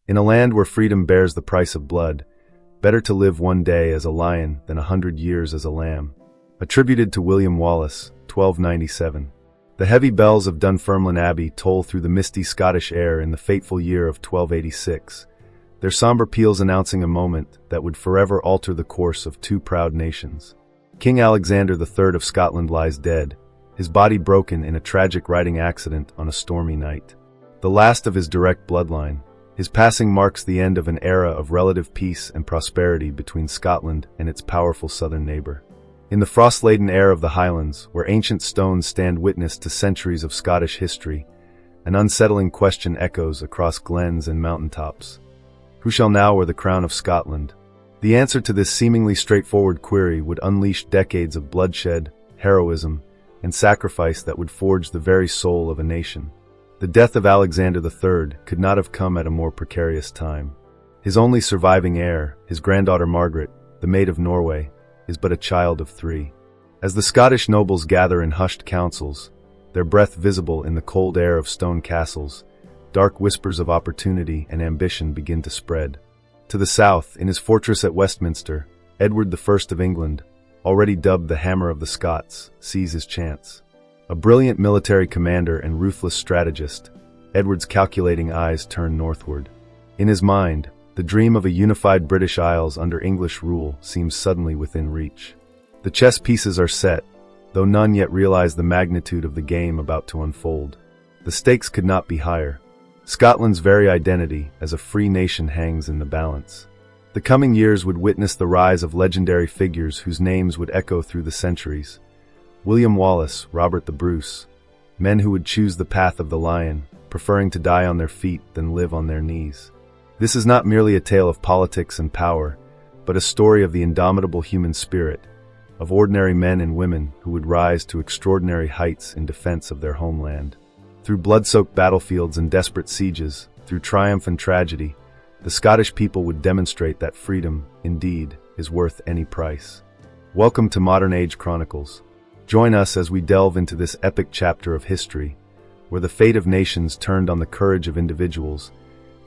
In a land where freedom bears the price of blood, better to live one day as a lion than 100 years as a lamb. Attributed to William Wallace, 1297. The heavy bells of Dunfermline Abbey toll through the misty Scottish air in the fateful year of 1286, their somber peals announcing a moment that would forever alter the course of two proud nations. King Alexander III of Scotland lies dead, his body broken in a tragic riding accident on a stormy night. The last of his direct bloodline, his passing marks the end of an era of relative peace and prosperity between Scotland and its powerful southern neighbor. In the frost-laden air of the Highlands, where ancient stones stand witness to centuries of Scottish history, an unsettling question echoes across glens and mountaintops. Who shall now wear the crown of Scotland? The answer to this seemingly straightforward query would unleash decades of bloodshed, heroism, and sacrifice that would forge the very soul of a nation. The death of Alexander III could not have come at a more precarious time. His only surviving heir, his granddaughter Margaret, the Maid of Norway, is but a child of 3. As the Scottish nobles gather in hushed councils, their breath visible in the cold air of stone castles, dark whispers of opportunity and ambition begin to spread. To the south, in his fortress at Westminster, Edward I of England, already dubbed the Hammer of the Scots, sees his chance. A brilliant military commander and ruthless strategist, Edward's calculating eyes turn northward. In his mind, the dream of a unified British Isles under English rule seems suddenly within reach. The chess pieces are set, though none yet realize the magnitude of the game about to unfold. The stakes could not be higher. Scotland's very identity as a free nation hangs in the balance. The coming years would witness the rise of legendary figures whose names would echo through the centuries. William Wallace, Robert the Bruce, men who would choose the path of the lion, preferring to die on their feet than live on their knees. This is not merely a tale of politics and power, but a story of the indomitable human spirit, of ordinary men and women who would rise to extraordinary heights in defense of their homeland. Through blood-soaked battlefields and desperate sieges, through triumph and tragedy, the Scottish people would demonstrate that freedom, indeed, is worth any price. Welcome to Modern Age Chronicles. Join us as we delve into this epic chapter of history, where the fate of nations turned on the courage of individuals,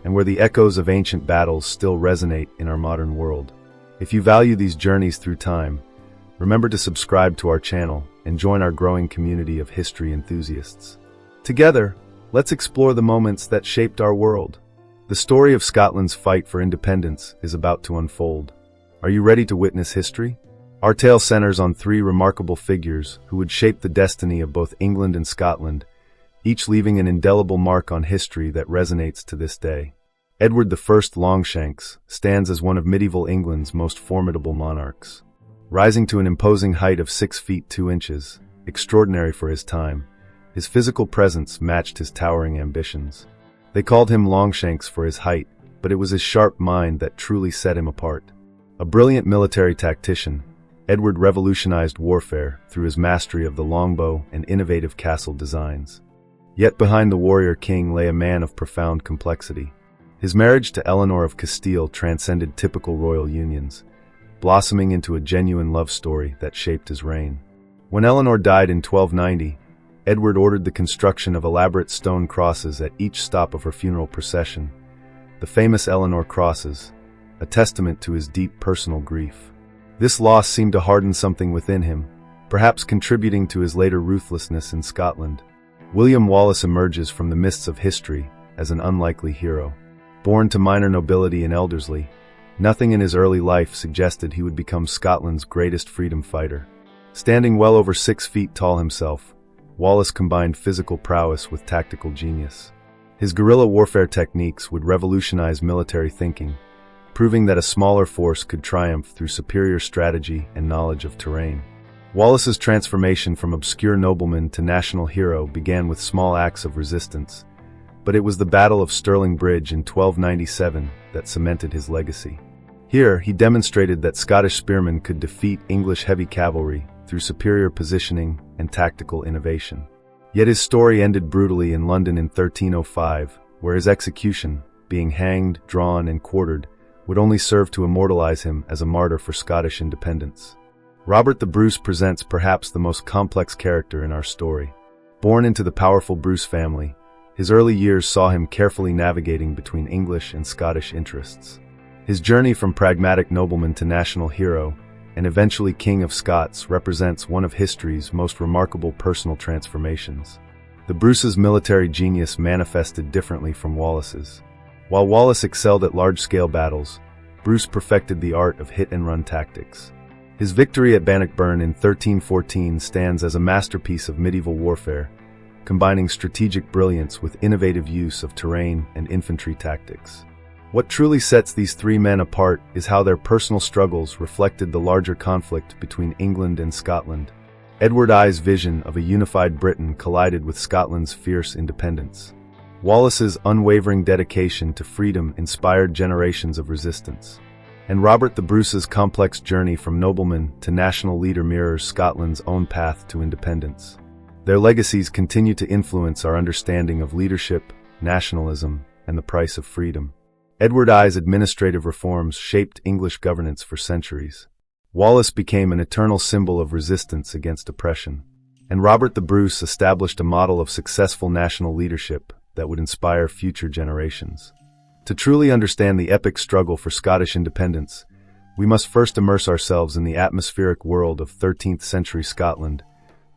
and where the echoes of ancient battles still resonate in our modern world. If you value these journeys through time, remember to subscribe to our channel and join our growing community of history enthusiasts. Together, let's explore the moments that shaped our world. The story of Scotland's fight for independence is about to unfold. Are you ready to witness history? Our tale centers on 3 remarkable figures who would shape the destiny of both England and Scotland, each leaving an indelible mark on history that resonates to this day. Edward I Longshanks stands as one of medieval England's most formidable monarchs. Rising to an imposing height of 6 feet 2 inches, extraordinary for his time, his physical presence matched his towering ambitions. They called him Longshanks for his height, but it was his sharp mind that truly set him apart. A brilliant military tactician, Edward revolutionized warfare through his mastery of the longbow and innovative castle designs. Yet behind the warrior king lay a man of profound complexity. His marriage to Eleanor of Castile transcended typical royal unions, blossoming into a genuine love story that shaped his reign. When Eleanor died in 1290, Edward ordered the construction of elaborate stone crosses at each stop of her funeral procession, the famous Eleanor crosses, a testament to his deep personal grief. This loss seemed to harden something within him, perhaps contributing to his later ruthlessness in Scotland. William Wallace emerges from the mists of history as an unlikely hero. Born to minor nobility in Elderslie, nothing in his early life suggested he would become Scotland's greatest freedom fighter. Standing well over 6 feet tall himself, Wallace combined physical prowess with tactical genius. His guerrilla warfare techniques would revolutionize military thinking, proving that a smaller force could triumph through superior strategy and knowledge of terrain. Wallace's transformation from obscure nobleman to national hero began with small acts of resistance, but it was the Battle of Stirling Bridge in 1297 that cemented his legacy. Here, he demonstrated that Scottish spearmen could defeat English heavy cavalry through superior positioning and tactical innovation. Yet his story ended brutally in London in 1305, where his execution, being hanged, drawn, and quartered, would only serve to immortalize him as a martyr for Scottish independence. Robert the Bruce presents perhaps the most complex character in our story. Born into the powerful Bruce family, His early years saw him carefully navigating between English and Scottish interests. His journey from pragmatic nobleman to national hero, and eventually King of Scots, represents one of history's most remarkable personal transformations. The Bruce's military genius manifested differently from Wallace's. While Wallace excelled at large-scale battles, Bruce perfected the art of hit-and-run tactics. His victory at Bannockburn in 1314 stands as a masterpiece of medieval warfare, combining strategic brilliance with innovative use of terrain and infantry tactics. What truly sets these three men apart is how their personal struggles reflected the larger conflict between England and Scotland. Edward I's vision of a unified Britain collided with Scotland's fierce independence. Wallace's unwavering dedication to freedom inspired generations of resistance. And Robert the Bruce's complex journey from nobleman to national leader mirrors Scotland's own path to independence. Their legacies continue to influence our understanding of leadership, nationalism, and the price of freedom. Edward I's administrative reforms shaped English governance for centuries. Wallace became an eternal symbol of resistance against oppression. And Robert the Bruce established a model of successful national leadership that would inspire future generations. To truly understand the epic struggle for Scottish independence, we must first immerse ourselves in the atmospheric world of 13th century Scotland,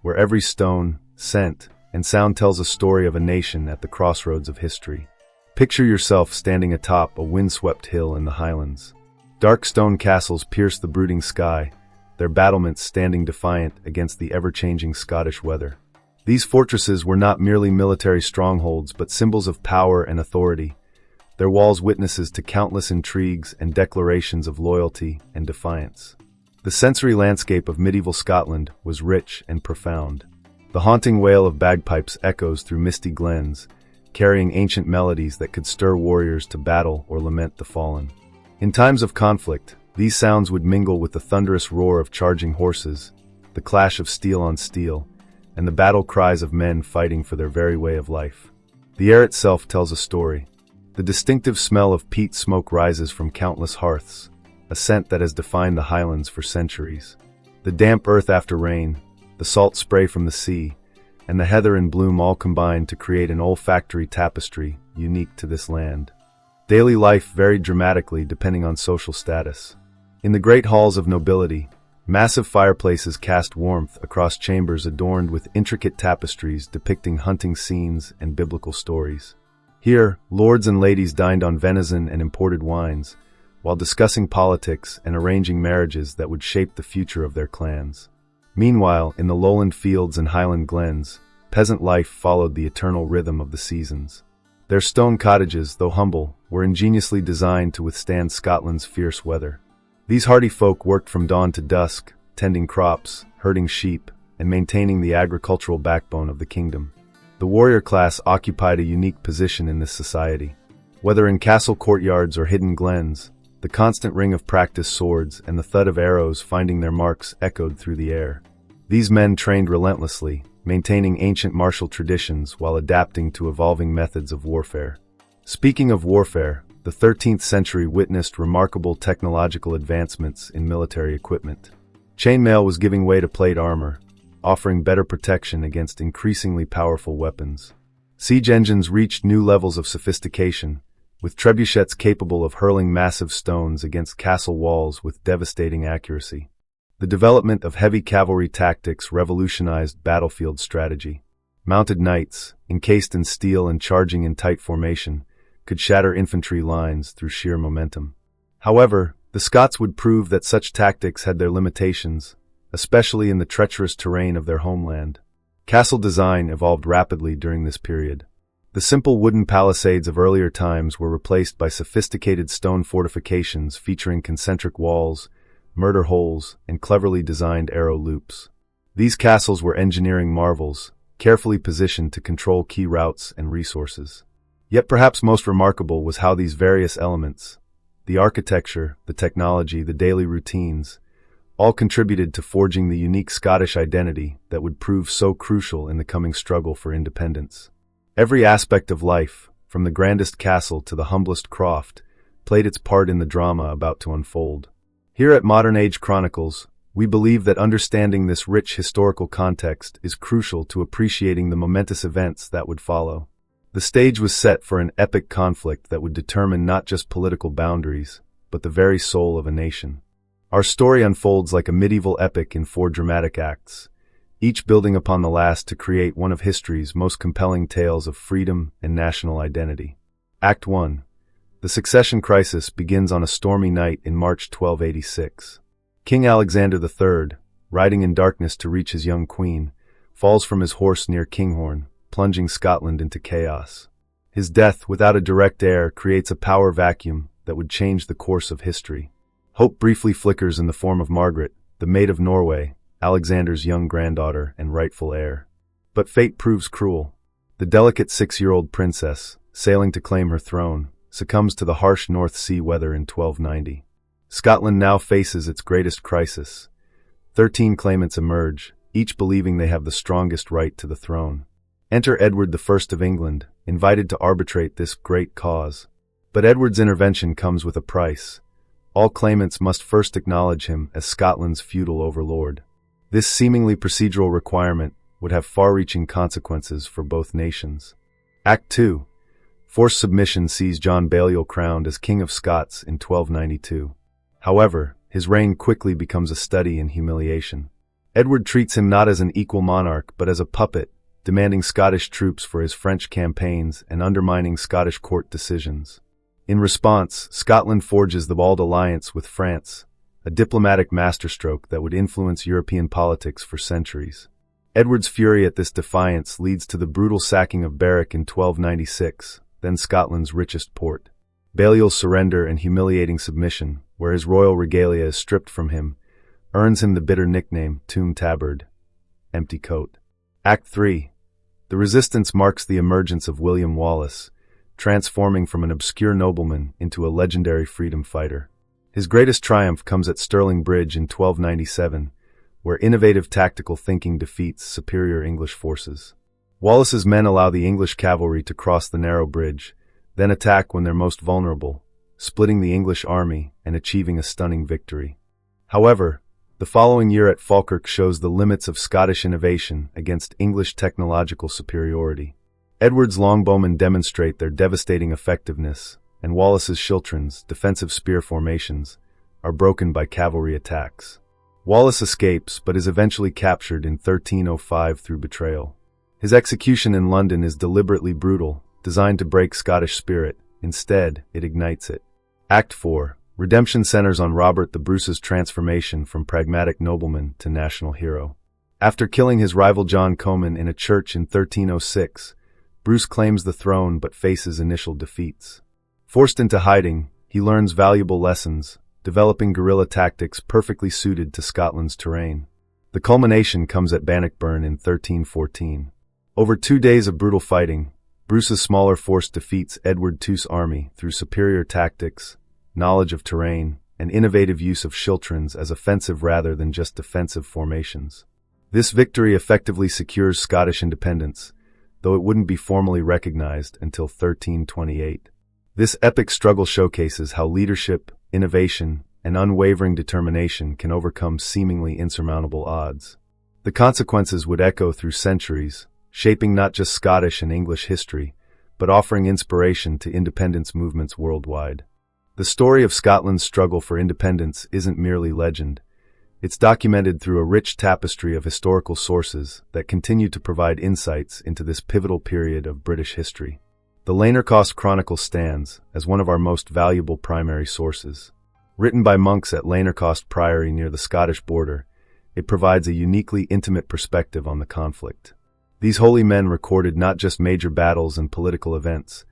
where every stone, scent, and sound tells a story of a nation at the crossroads of history. Picture yourself standing atop a windswept hill in the Highlands. Dark stone castles pierce the brooding sky, their battlements standing defiant against the ever-changing Scottish weather. These fortresses were not merely military strongholds but symbols of power and authority, their walls witnesses to countless intrigues and declarations of loyalty and defiance. The sensory landscape of medieval Scotland was rich and profound. The haunting wail of bagpipes echoes through misty glens, carrying ancient melodies that could stir warriors to battle or lament the fallen. In times of conflict, these sounds would mingle with the thunderous roar of charging horses, the clash of steel on steel, and the battle cries of men fighting for their very way of life. The air itself tells a story. The distinctive smell of peat smoke rises from countless hearths, a scent that has defined the Highlands for centuries. The damp earth after rain, the salt spray from the sea, and the heather in bloom all combine to create an olfactory tapestry unique to this land. Daily life varied dramatically depending on social status. In the great halls of nobility, massive fireplaces cast warmth across chambers adorned with intricate tapestries depicting hunting scenes and biblical stories. Here, lords and ladies dined on venison and imported wines, while discussing politics and arranging marriages that would shape the future of their clans. Meanwhile, in the lowland fields and highland glens, peasant life followed the eternal rhythm of the seasons. Their stone cottages, though humble, were ingeniously designed to withstand Scotland's fierce weather. These hardy folk worked from dawn to dusk, tending crops, herding sheep, and maintaining the agricultural backbone of the kingdom. The warrior class occupied a unique position in this society. Whether in castle courtyards or hidden glens, the constant ring of practiced swords and the thud of arrows finding their marks echoed through the air. These men trained relentlessly, maintaining ancient martial traditions while adapting to evolving methods of warfare. Speaking of warfare, the 13th century witnessed remarkable technological advancements in military equipment. Chainmail was giving way to plate armor, offering better protection against increasingly powerful weapons. Siege engines reached new levels of sophistication, with trebuchets capable of hurling massive stones against castle walls with devastating accuracy. The development of heavy cavalry tactics revolutionized battlefield strategy. Mounted knights, encased in steel and charging in tight formation, could shatter infantry lines through sheer momentum. However, the Scots would prove that such tactics had their limitations, especially in the treacherous terrain of their homeland. Castle design evolved rapidly during this period. The simple wooden palisades of earlier times were replaced by sophisticated stone fortifications featuring concentric walls, murder holes, and cleverly designed arrow loops. These castles were engineering marvels, carefully positioned to control key routes and resources. Yet perhaps most remarkable was how these various elements, the architecture, the technology, the daily routines, all contributed to forging the unique Scottish identity that would prove so crucial in the coming struggle for independence. Every aspect of life, from the grandest castle to the humblest croft, played its part in the drama about to unfold. Here at Modern Age Chronicles, we believe that understanding this rich historical context is crucial to appreciating the momentous events that would follow. The stage was set for an epic conflict that would determine not just political boundaries, but the very soul of a nation. Our story unfolds like a medieval epic in 4 dramatic acts, each building upon the last to create one of history's most compelling tales of freedom and national identity. Act 1. The succession crisis begins on a stormy night in March 1286. King Alexander III, riding in darkness to reach his young queen, falls from his horse near Kinghorn, plunging Scotland into chaos. His death, without a direct heir, creates a power vacuum that would change the course of history. Hope briefly flickers in the form of Margaret, the Maid of Norway, Alexander's young granddaughter and rightful heir. But fate proves cruel. The delicate 6-year-old princess, sailing to claim her throne, succumbs to the harsh North Sea weather in 1290. Scotland now faces its greatest crisis. 13 claimants emerge, each believing they have the strongest right to the throne. Enter Edward I of England, invited to arbitrate this great cause. But Edward's intervention comes with a price. All claimants must first acknowledge him as Scotland's feudal overlord. This seemingly procedural requirement would have far-reaching consequences for both nations. Act 2. Forced submission sees John Balliol crowned as King of Scots in 1292. However, his reign quickly becomes a study in humiliation. Edward treats him not as an equal monarch but as a puppet, demanding Scottish troops for his French campaigns and undermining Scottish court decisions. In response, Scotland forges the bold alliance with France, a diplomatic masterstroke that would influence European politics for centuries. Edward's fury at this defiance leads to the brutal sacking of Berwick in 1296, then Scotland's richest port. Balliol's surrender and humiliating submission, where his royal regalia is stripped from him, earns him the bitter nickname Tomb Tabard, empty coat. Act 3. The resistance marks the emergence of William Wallace, transforming from an obscure nobleman into a legendary freedom fighter. His greatest triumph comes at Stirling Bridge in 1297, where innovative tactical thinking defeats superior English forces. Wallace's men allow the English cavalry to cross the narrow bridge, then attack when they're most vulnerable, splitting the English army and achieving a stunning victory. However, the following year at Falkirk shows the limits of Scottish innovation against English technological superiority. Edward's longbowmen demonstrate their devastating effectiveness, and Wallace's schiltrons, defensive spear formations, are broken by cavalry attacks. Wallace escapes but is eventually captured in 1305 through betrayal. His execution in London is deliberately brutal, designed to break Scottish spirit. Instead, it ignites it. Act 4. Redemption centers on Robert the Bruce's transformation from pragmatic nobleman to national hero. After killing his rival John Comyn in a church in 1306, Bruce claims the throne but faces initial defeats. Forced into hiding, he learns valuable lessons, developing guerrilla tactics perfectly suited to Scotland's terrain. The culmination comes at Bannockburn in 1314. Over 2 days of brutal fighting, Bruce's smaller force defeats Edward II's army through superior tactics, knowledge of terrain, and innovative use of schiltrons as offensive rather than just defensive formations. This victory effectively secures Scottish independence, though it wouldn't be formally recognized until 1328. This epic struggle showcases how leadership, innovation, and unwavering determination can overcome seemingly insurmountable odds. The consequences would echo through centuries, shaping not just Scottish and English history, but offering inspiration to independence movements worldwide. The story of Scotland's struggle for independence isn't merely legend. It's documented through a rich tapestry of historical sources that continue to provide insights into this pivotal period of British history. The Lanercost Chronicle stands as one of our most valuable primary sources. Written by monks at Lanercost Priory near the Scottish border, it provides a uniquely intimate perspective on the conflict. These holy men recorded not just major battles and political events,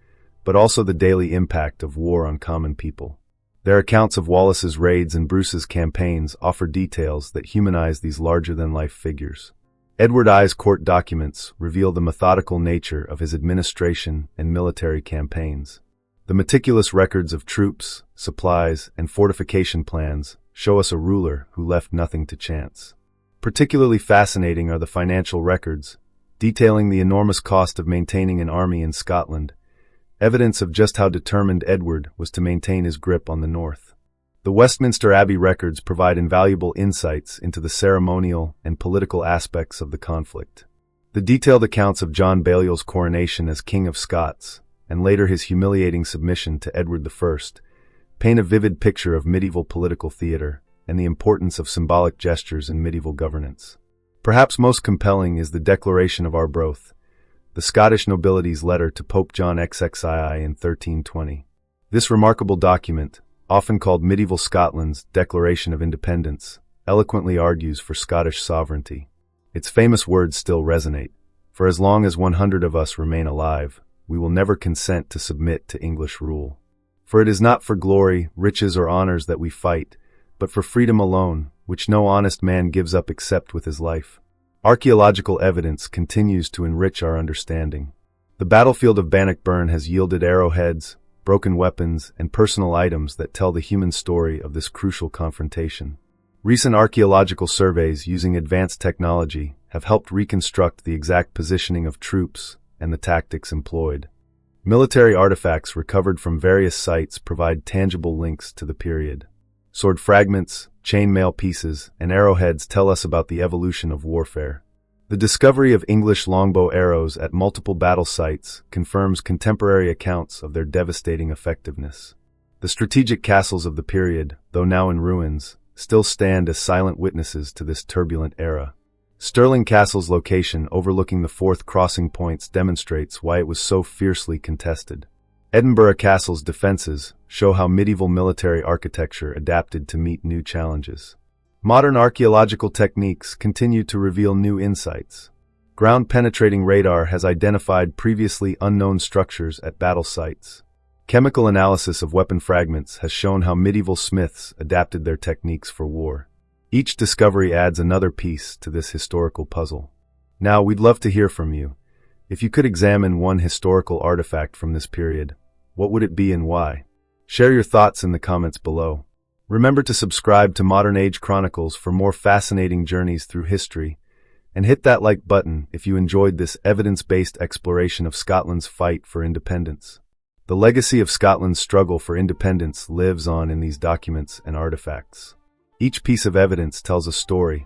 but also the daily impact of war on common people. Their accounts of Wallace's raids and Bruce's campaigns offer details that humanize these larger-than-life figures. Edward I's court documents reveal the methodical nature of his administration and military campaigns. The meticulous records of troops, supplies, and fortification plans show us a ruler who left nothing to chance. Particularly fascinating are the financial records, detailing the enormous cost of maintaining an army in Scotland, evidence of just how determined Edward was to maintain his grip on the north. The Westminster Abbey records provide invaluable insights into the ceremonial and political aspects of the conflict. The detailed accounts of John Balliol's coronation as King of Scots, and later his humiliating submission to Edward I, paint a vivid picture of medieval political theater and the importance of symbolic gestures in medieval governance. Perhaps most compelling is the Declaration of Arbroath, the Scottish nobility's letter to Pope John XXII in 1320. This remarkable document, often called medieval Scotland's Declaration of Independence, eloquently argues for Scottish sovereignty. Its famous words still resonate: "For as long as 100 of us remain alive, we will never consent to submit to English rule. For it is not for glory, riches, or honors that we fight, but for freedom alone, which no honest man gives up except with his life." Archaeological evidence continues to enrich our understanding. The battlefield of Bannockburn has yielded arrowheads, broken weapons, and personal items that tell the human story of this crucial confrontation. Recent archaeological surveys using advanced technology have helped reconstruct the exact positioning of troops and the tactics employed. Military artifacts recovered from various sites provide tangible links to the period. Sword fragments, chainmail pieces, and arrowheads tell us about the evolution of warfare. The discovery of English longbow arrows at multiple battle sites confirms contemporary accounts of their devastating effectiveness. The strategic castles of the period, though now in ruins, still stand as silent witnesses to this turbulent era. Stirling Castle's location overlooking the Forth crossing points demonstrates why it was so fiercely contested. Edinburgh Castle's defenses show how medieval military architecture adapted to meet new challenges. Modern archaeological techniques continue to reveal new insights. Ground-penetrating radar has identified previously unknown structures at battle sites. Chemical analysis of weapon fragments has shown how medieval smiths adapted their techniques for war. Each discovery adds another piece to this historical puzzle. Now, we'd love to hear from you. If you could examine one historical artifact from this period, what would it be and why? Share your thoughts in the comments below. Remember to subscribe to Modern Age Chronicles for more fascinating journeys through history, and hit that like button if you enjoyed this evidence-based exploration of Scotland's fight for independence. The legacy of Scotland's struggle for independence lives on in these documents and artifacts. Each piece of evidence tells a story.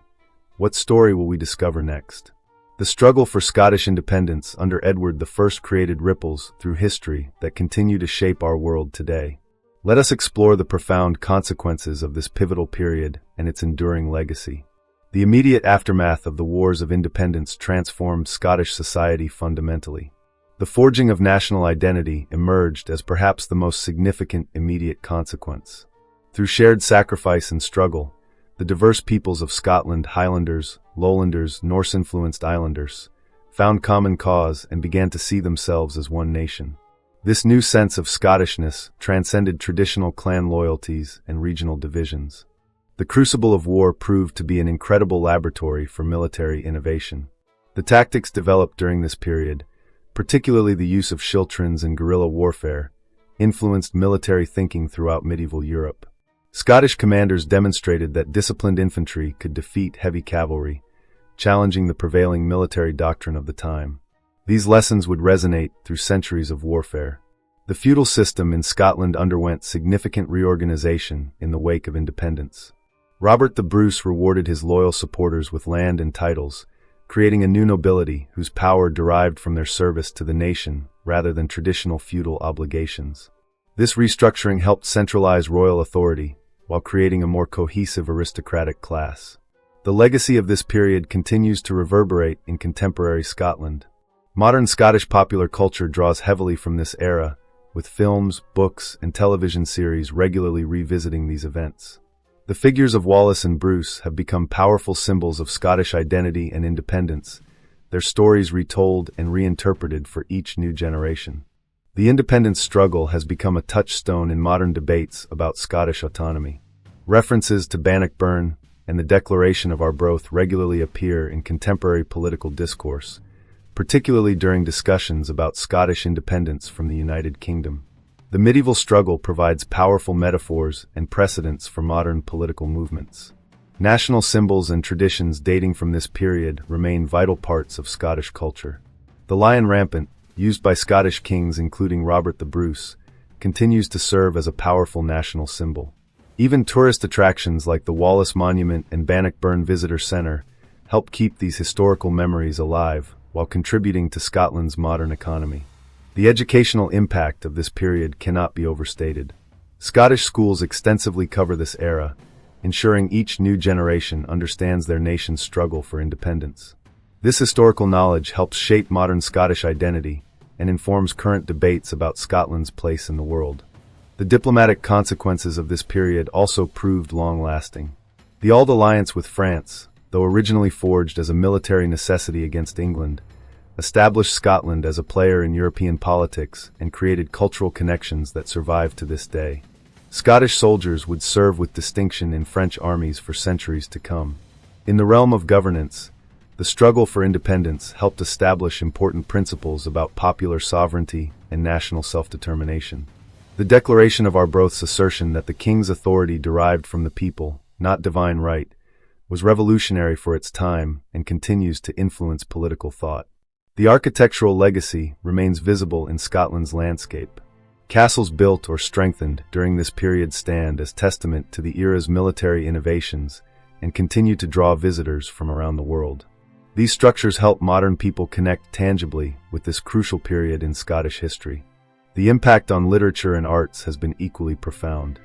What story will we discover next? The struggle for Scottish independence under Edward I created ripples through history that continue to shape our world today. Let us explore the profound consequences of this pivotal period and its enduring legacy. The immediate aftermath of the Wars of Independence transformed Scottish society fundamentally. The forging of national identity emerged as perhaps the most significant immediate consequence. Through shared sacrifice and struggle, the diverse peoples of Scotland, Highlanders, Lowlanders, Norse-influenced Islanders, found common cause and began to see themselves as one nation. This new sense of Scottishness transcended traditional clan loyalties and regional divisions. The crucible of war proved to be an incredible laboratory for military innovation. The tactics developed during this period, particularly the use of schiltrons and guerrilla warfare, influenced military thinking throughout medieval Europe. Scottish commanders demonstrated that disciplined infantry could defeat heavy cavalry, challenging the prevailing military doctrine of the time. These lessons would resonate through centuries of warfare. The feudal system in Scotland underwent significant reorganization in the wake of independence. Robert the Bruce rewarded his loyal supporters with land and titles, creating a new nobility whose power derived from their service to the nation rather than traditional feudal obligations. This restructuring helped centralize royal authority while creating a more cohesive aristocratic class. The legacy of this period continues to reverberate in contemporary Scotland. Modern Scottish popular culture draws heavily from this era, with films, books, and television series regularly revisiting these events. The figures of Wallace and Bruce have become powerful symbols of Scottish identity and independence, their stories retold and reinterpreted for each new generation. The independence struggle has become a touchstone in modern debates about Scottish autonomy. References to Bannockburn and the Declaration of Arbroath regularly appear in contemporary political discourse, particularly during discussions about Scottish independence from the United Kingdom. The medieval struggle provides powerful metaphors and precedents for modern political movements. National symbols and traditions dating from this period remain vital parts of Scottish culture. The lion rampant, used by Scottish kings including Robert the Bruce, continues to serve as a powerful national symbol. Even tourist attractions like the Wallace Monument and Bannockburn Visitor Centre help keep these historical memories alive, while contributing to Scotland's modern economy. The educational impact of this period cannot be overstated. Scottish schools extensively cover this era, ensuring each new generation understands their nation's struggle for independence. This historical knowledge helps shape modern Scottish identity and informs current debates about Scotland's place in the world. The diplomatic consequences of this period also proved long-lasting. The Auld Alliance with France, though originally forged as a military necessity against England, established Scotland as a player in European politics and created cultural connections that survive to this day. Scottish soldiers would serve with distinction in French armies for centuries to come. In the realm of governance, the struggle for independence helped establish important principles about popular sovereignty and national self-determination. The Declaration of Arbroath's assertion that the king's authority derived from the people, not divine right, was revolutionary for its time and continues to influence political thought. The architectural legacy remains visible in Scotland's landscape. Castles built or strengthened during this period stand as testament to the era's military innovations and continue to draw visitors from around the world. These structures help modern people connect tangibly with this crucial period in Scottish history. The impact on literature and arts has been equally profound.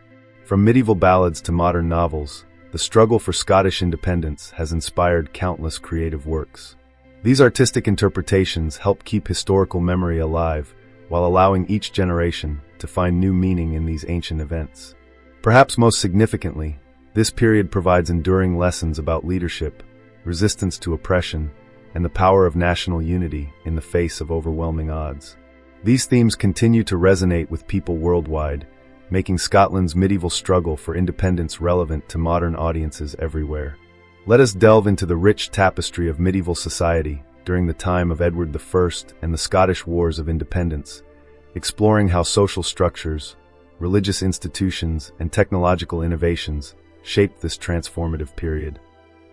From medieval ballads to modern novels, the struggle for Scottish independence has inspired countless creative works. These artistic interpretations help keep historical memory alive while allowing each generation to find new meaning in these ancient events. Perhaps most significantly, this period provides enduring lessons about leadership, resistance to oppression, and the power of national unity in the face of overwhelming odds. These themes continue to resonate with people worldwide, making Scotland's medieval struggle for independence relevant to modern audiences everywhere. Let us delve into the rich tapestry of medieval society during the time of Edward I and the Scottish Wars of Independence, exploring how social structures, religious institutions, and technological innovations shaped this transformative period.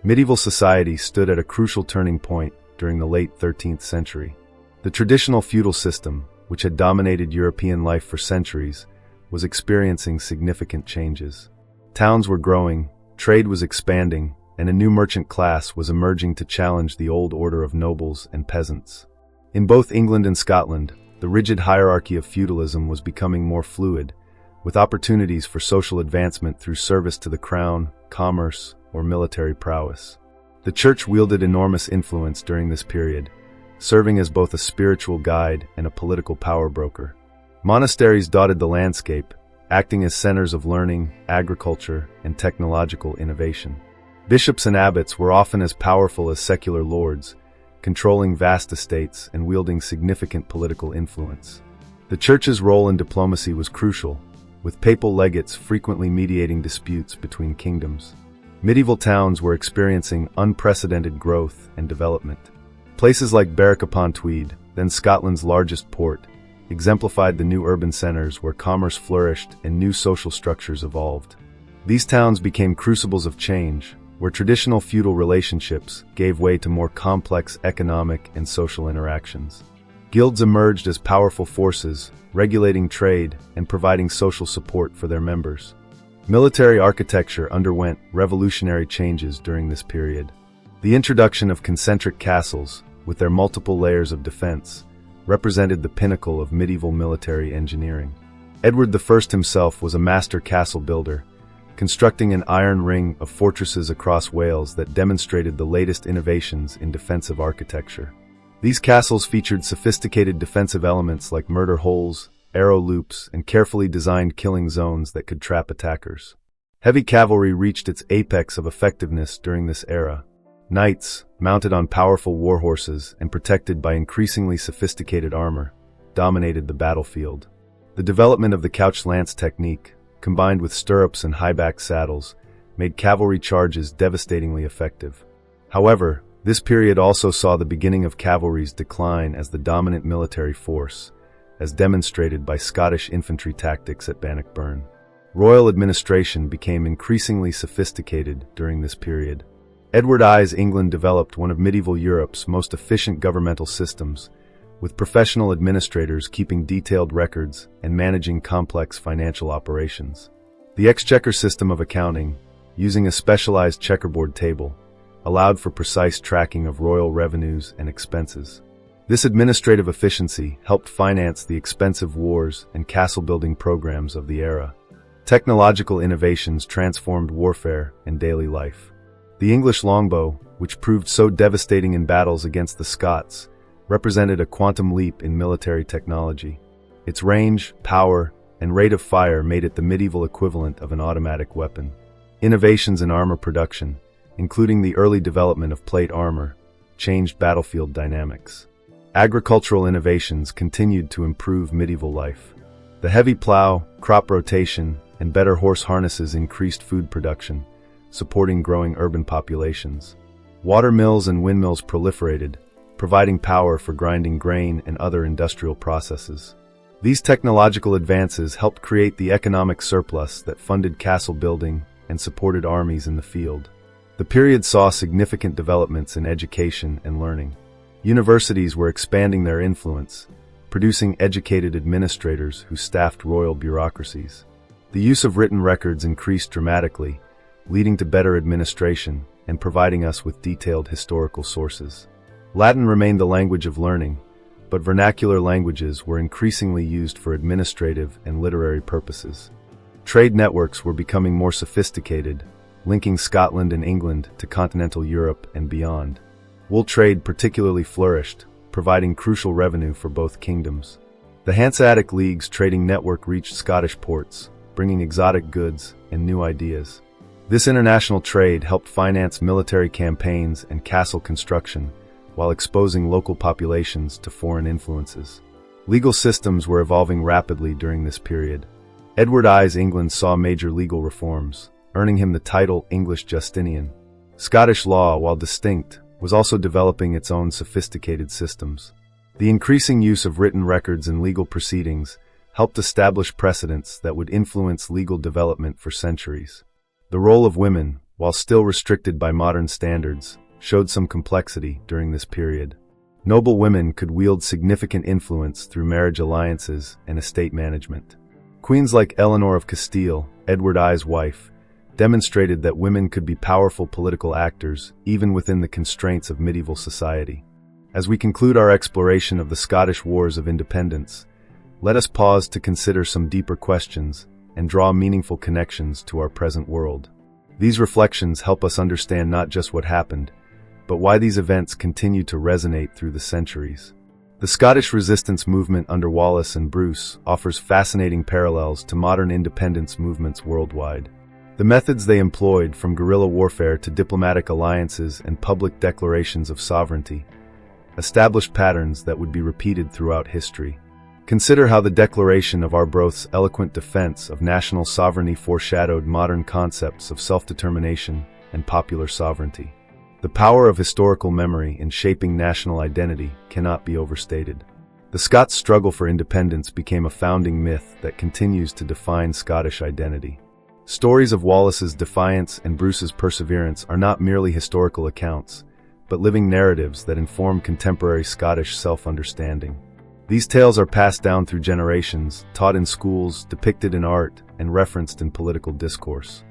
Medieval society stood at a crucial turning point during the late 13th century. The traditional feudal system, which had dominated European life for centuries, was experiencing significant changes. Towns were growing, trade was expanding, and a new merchant class was emerging to challenge the old order of nobles and peasants. In both England and Scotland, the rigid hierarchy of feudalism was becoming more fluid, with opportunities for social advancement through service to the crown, commerce, or military prowess. The church wielded enormous influence during this period, serving as both a spiritual guide and a political power broker. Monasteries dotted the landscape, acting as centers of learning, agriculture, and technological innovation. Bishops and abbots were often as powerful as secular lords, controlling vast estates and wielding significant political influence. The church's role in diplomacy was crucial, with papal legates frequently mediating disputes between kingdoms. Medieval towns were experiencing unprecedented growth and development. Places like Berwick-upon-Tweed, then Scotland's largest port, exemplified the new urban centers where commerce flourished and new social structures evolved. These towns became crucibles of change, where traditional feudal relationships gave way to more complex economic and social interactions. Guilds emerged as powerful forces, regulating trade and providing social support for their members. Military architecture underwent revolutionary changes during this period. The introduction of concentric castles, with their multiple layers of defense, represented the pinnacle of medieval military engineering. Edward I himself was a master castle builder, constructing an iron ring of fortresses across Wales that demonstrated the latest innovations in defensive architecture. These castles featured sophisticated defensive elements like murder holes, arrow loops, and carefully designed killing zones that could trap attackers. Heavy cavalry reached its apex of effectiveness during this era. Knights, mounted on powerful war horses and protected by increasingly sophisticated armor, dominated the battlefield. The development of the couch lance technique, combined with stirrups and high-back saddles, made cavalry charges devastatingly effective. However, this period also saw the beginning of cavalry's decline as the dominant military force, as demonstrated by Scottish infantry tactics at Bannockburn. Royal administration became increasingly sophisticated during this period. Edward I's England developed one of medieval Europe's most efficient governmental systems, with professional administrators keeping detailed records and managing complex financial operations. The exchequer system of accounting, using a specialized checkerboard table, allowed for precise tracking of royal revenues and expenses. This administrative efficiency helped finance the expensive wars and castle-building programs of the era. Technological innovations transformed warfare and daily life. The English longbow, which proved so devastating in battles against the Scots, represented a quantum leap in military technology. Its range, power, and rate of fire made it the medieval equivalent of an automatic weapon. Innovations in armor production, including the early development of plate armor, changed battlefield dynamics. Agricultural innovations continued to improve medieval life. The heavy plow, crop rotation, and better horse harnesses increased food production, supporting growing urban populations. Water mills and windmills proliferated, providing power for grinding grain and other industrial processes. These technological advances helped create the economic surplus that funded castle building and supported armies in the field. The period saw significant developments in education and learning. Universities were expanding their influence, producing educated administrators who staffed royal bureaucracies. The use of written records increased dramatically, leading to better administration and providing us with detailed historical sources. Latin remained the language of learning, but vernacular languages were increasingly used for administrative and literary purposes. Trade networks were becoming more sophisticated, linking Scotland and England to continental Europe and beyond. Wool trade particularly flourished, providing crucial revenue for both kingdoms. The Hanseatic League's trading network reached Scottish ports, bringing exotic goods and new ideas. This international trade helped finance military campaigns and castle construction, while exposing local populations to foreign influences. Legal systems were evolving rapidly during this period. Edward I's England saw major legal reforms, earning him the title English Justinian. Scottish law, while distinct, was also developing its own sophisticated systems. The increasing use of written records in legal proceedings helped establish precedents that would influence legal development for centuries. The role of women, while still restricted by modern standards, showed some complexity during this period. Noble women could wield significant influence through marriage alliances and estate management. Queens like Eleanor of Castile, Edward I's wife, demonstrated that women could be powerful political actors even within the constraints of medieval society. As we conclude our exploration of the Scottish Wars of Independence, let us pause to consider some deeper questions and draw meaningful connections to our present world. These reflections help us understand not just what happened, but why these events continue to resonate through the centuries. The Scottish resistance movement under Wallace and Bruce offers fascinating parallels to modern independence movements worldwide. The methods they employed, from guerrilla warfare to diplomatic alliances and public declarations of sovereignty, established patterns that would be repeated throughout history. Consider how the declaration of Arbroath's eloquent defense of national sovereignty foreshadowed modern concepts of self-determination and popular sovereignty. The power of historical memory in shaping national identity cannot be overstated. The Scots' struggle for independence became a founding myth that continues to define Scottish identity. Stories of Wallace's defiance and Bruce's perseverance are not merely historical accounts, but living narratives that inform contemporary Scottish self-understanding. These tales are passed down through generations, taught in schools, depicted in art, and referenced in political discourse.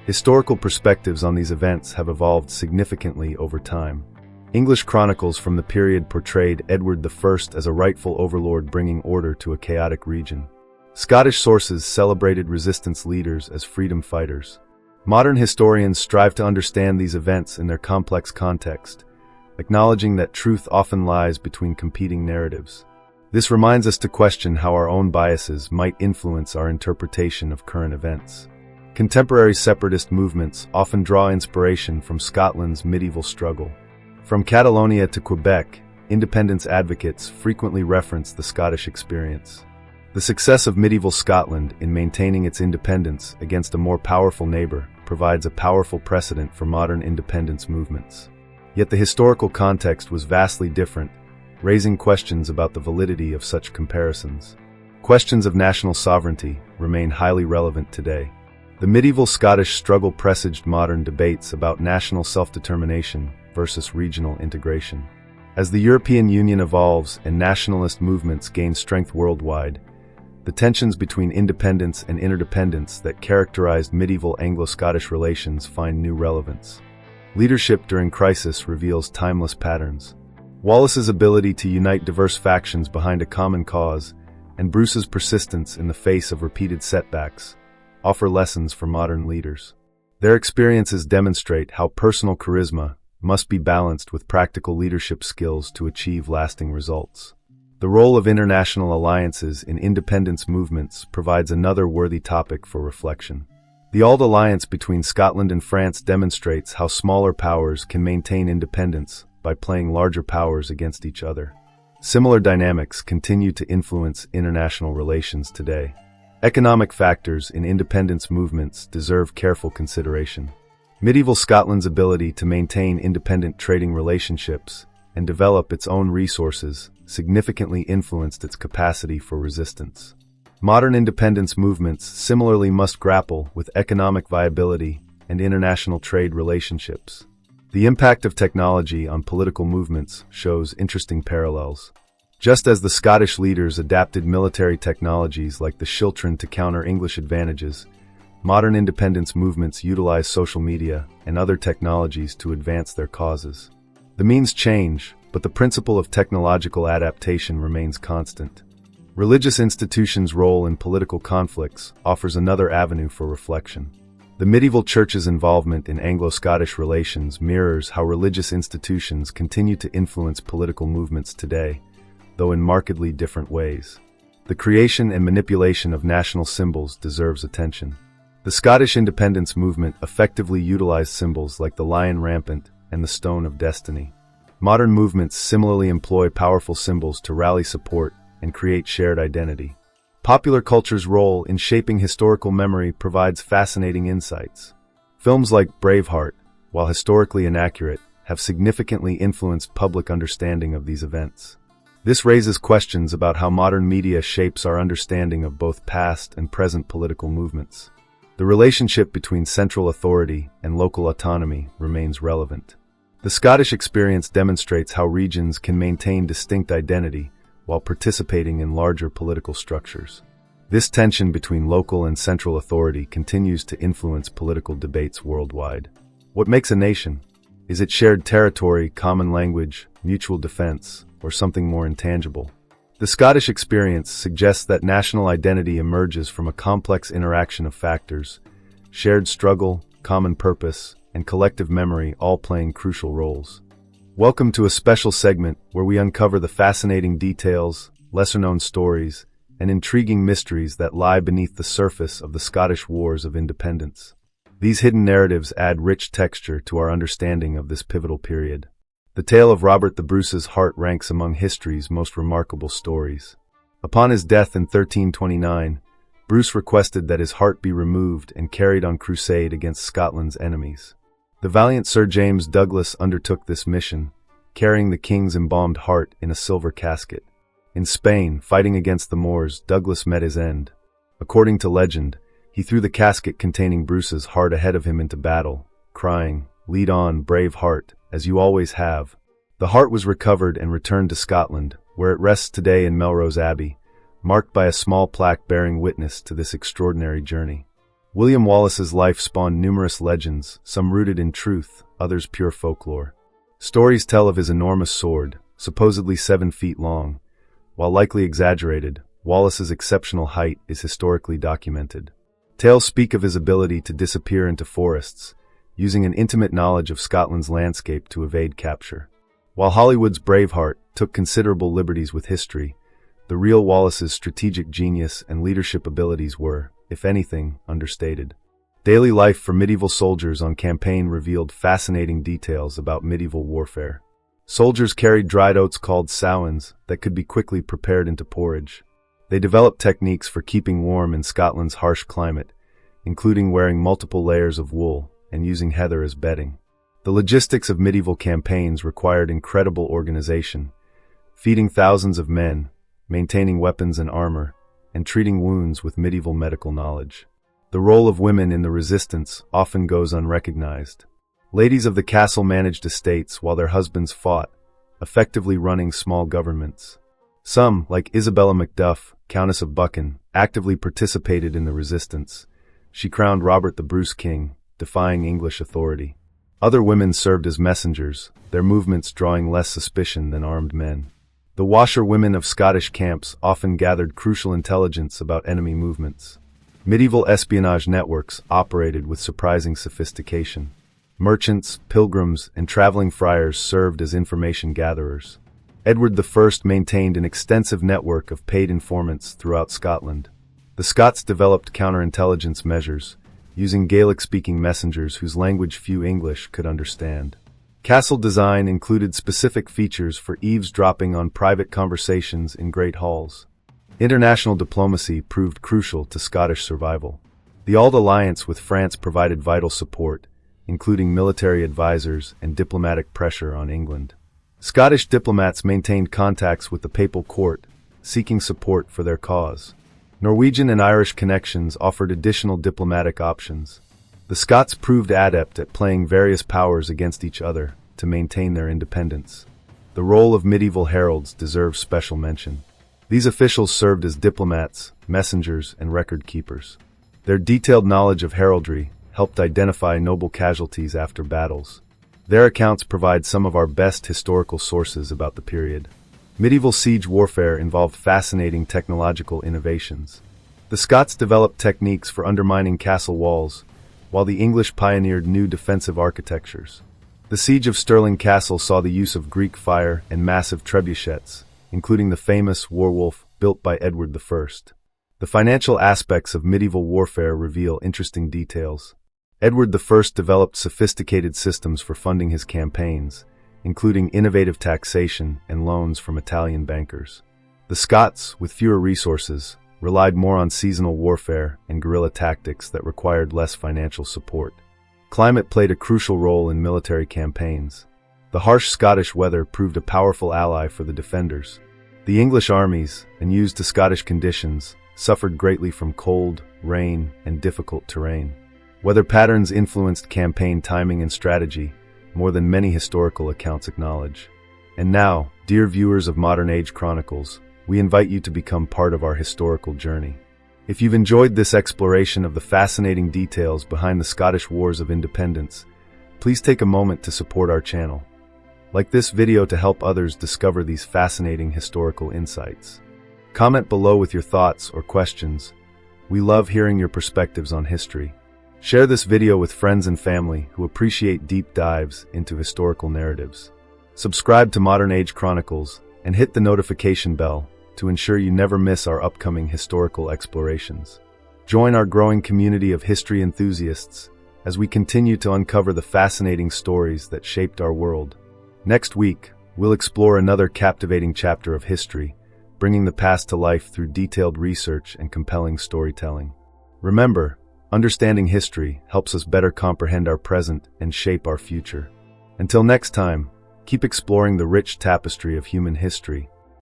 Historical perspectives on these events have evolved significantly over time. English chronicles from the period portrayed Edward I as a rightful overlord bringing order to a chaotic region. Scottish sources celebrated resistance leaders as freedom fighters. Modern historians strive to understand these events in their complex context, acknowledging that truth often lies between competing narratives. This reminds us to question how our own biases might influence our interpretation of current events. Contemporary separatist movements often draw inspiration from Scotland's medieval struggle. From Catalonia to Quebec, independence advocates frequently reference the Scottish experience. The success of medieval Scotland in maintaining its independence against a more powerful neighbor provides a powerful precedent for modern independence movements. Yet the historical context was vastly different, raising questions about the validity of such comparisons. Questions of national sovereignty remain highly relevant today. The medieval Scottish struggle presaged modern debates about national self-determination versus regional integration. As the European Union evolves and nationalist movements gain strength worldwide, the tensions between independence and interdependence that characterized medieval Anglo-Scottish relations find new relevance. Leadership during crisis reveals timeless patterns. Wallace's ability to unite diverse factions behind a common cause, and Bruce's persistence in the face of repeated setbacks, offer lessons for modern leaders. Their experiences demonstrate how personal charisma must be balanced with practical leadership skills to achieve lasting results. The role of international alliances in independence movements provides another worthy topic for reflection. The Auld Alliance between Scotland and France demonstrates how smaller powers can maintain independence by playing larger powers against each other. Similar dynamics continue to influence international relations today. Economic factors in independence movements deserve careful consideration. Medieval Scotland's ability to maintain independent trading relationships and develop its own resources significantly influenced its capacity for resistance. Modern independence movements similarly must grapple with economic viability and international trade relationships. The impact of technology on political movements shows interesting parallels. Just as the Scottish leaders adapted military technologies like the Schiltron to counter English advantages, modern independence movements utilize social media and other technologies to advance their causes. The means change, but the principle of technological adaptation remains constant. Religious institutions' role in political conflicts offers another avenue for reflection. The medieval church's involvement in Anglo-Scottish relations mirrors how religious institutions continue to influence political movements today, though in markedly different ways. The creation and manipulation of national symbols deserves attention. The Scottish independence movement effectively utilized symbols like the lion rampant and the stone of destiny. Modern movements similarly employ powerful symbols to rally support and create shared identity. Popular culture's role in shaping historical memory provides fascinating insights. Films like Braveheart, while historically inaccurate, have significantly influenced public understanding of these events. This raises questions about how modern media shapes our understanding of both past and present political movements. The relationship between central authority and local autonomy remains relevant. The Scottish experience demonstrates how regions can maintain distinct identity while participating in larger political structures. This tension between local and central authority continues to influence political debates worldwide. What makes a nation? Is it shared territory, common language, mutual defense, or something more intangible? The Scottish experience suggests that national identity emerges from a complex interaction of factors, shared struggle, common purpose, and collective memory all playing crucial roles. Welcome to a special segment where we uncover the fascinating details, lesser-known stories, and intriguing mysteries that lie beneath the surface of the Scottish Wars of Independence. These hidden narratives add rich texture to our understanding of this pivotal period. The tale of Robert the Bruce's heart ranks among history's most remarkable stories. Upon his death in 1329, Bruce requested that his heart be removed and carried on crusade against Scotland's enemies. The valiant Sir James Douglas undertook this mission, carrying the king's embalmed heart in a silver casket. In Spain, fighting against the Moors, Douglas met his end. According to legend, he threw the casket containing Bruce's heart ahead of him into battle, crying, "Lead on, brave heart, as you always have." The heart was recovered and returned to Scotland, where it rests today in Melrose Abbey, marked by a small plaque bearing witness to this extraordinary journey. William Wallace's life spawned numerous legends, some rooted in truth, others pure folklore. Stories tell of his enormous sword, supposedly 7 feet long. While likely exaggerated, Wallace's exceptional height is historically documented. Tales speak of his ability to disappear into forests, using an intimate knowledge of Scotland's landscape to evade capture. While Hollywood's Braveheart took considerable liberties with history, the real Wallace's strategic genius and leadership abilities were, if anything, understated. Daily life for medieval soldiers on campaign revealed fascinating details about medieval warfare. Soldiers carried dried oats called sowens that could be quickly prepared into porridge. They developed techniques for keeping warm in Scotland's harsh climate, including wearing multiple layers of wool and using heather as bedding. The logistics of medieval campaigns required incredible organization, feeding thousands of men, maintaining weapons and armor, and treating wounds with medieval medical knowledge. The role of women in the resistance often goes unrecognized. Ladies of the castle managed estates while their husbands fought, effectively running small governments. Some, like Isabella Macduff, Countess of Buchan, actively participated in the resistance. She crowned Robert the Bruce king, defying English authority. Other women served as messengers, their movements drawing less suspicion than armed men. The washerwomen of Scottish camps often gathered crucial intelligence about enemy movements. Medieval espionage networks operated with surprising sophistication. Merchants, pilgrims, and traveling friars served as information gatherers. Edward I maintained an extensive network of paid informants throughout Scotland. The Scots developed counterintelligence measures, using Gaelic-speaking messengers whose language few English could understand. Castle design included specific features for eavesdropping on private conversations in great halls. International diplomacy proved crucial to Scottish survival. The Auld Alliance with France provided vital support, including military advisors and diplomatic pressure on England. Scottish diplomats maintained contacts with the papal court, seeking support for their cause. Norwegian and Irish connections offered additional diplomatic options. The Scots proved adept at playing various powers against each other to maintain their independence. The role of medieval heralds deserves special mention. These officials served as diplomats, messengers, and record keepers. Their detailed knowledge of heraldry helped identify noble casualties after battles. Their accounts provide some of our best historical sources about the period. Medieval siege warfare involved fascinating technological innovations. The Scots developed techniques for undermining castle walls, while the English pioneered new defensive architectures. The siege of Stirling Castle saw the use of Greek fire and massive trebuchets, including the famous Warwolf built by Edward I. The financial aspects of medieval warfare reveal interesting details. Edward I developed sophisticated systems for funding his campaigns, including innovative taxation and loans from Italian bankers. The Scots, with fewer resources, relied more on seasonal warfare and guerrilla tactics that required less financial support. Climate played a crucial role in military campaigns. The harsh Scottish weather proved a powerful ally for the defenders. The English armies, unused to Scottish conditions, suffered greatly from cold, rain, and difficult terrain. Weather patterns influenced campaign timing and strategy, more than many historical accounts acknowledge. And now, dear viewers of Modern Age Chronicles, we invite you to become part of our historical journey. If you've enjoyed this exploration of the fascinating details behind the Scottish Wars of Independence, please take a moment to support our channel. Like this video to help others discover these fascinating historical insights. Comment below with your thoughts or questions. We love hearing your perspectives on history. Share this video with friends and family who appreciate deep dives into historical narratives. Subscribe to Modern Age Chronicles and hit the notification bell to ensure you never miss our upcoming historical explorations. Join our growing community of history enthusiasts as we continue to uncover the fascinating stories that shaped our world. Next week, we'll explore another captivating chapter of history, bringing the past to life through detailed research and compelling storytelling. Remember, understanding history helps us better comprehend our present and shape our future. Until next time, keep exploring the rich tapestry of human history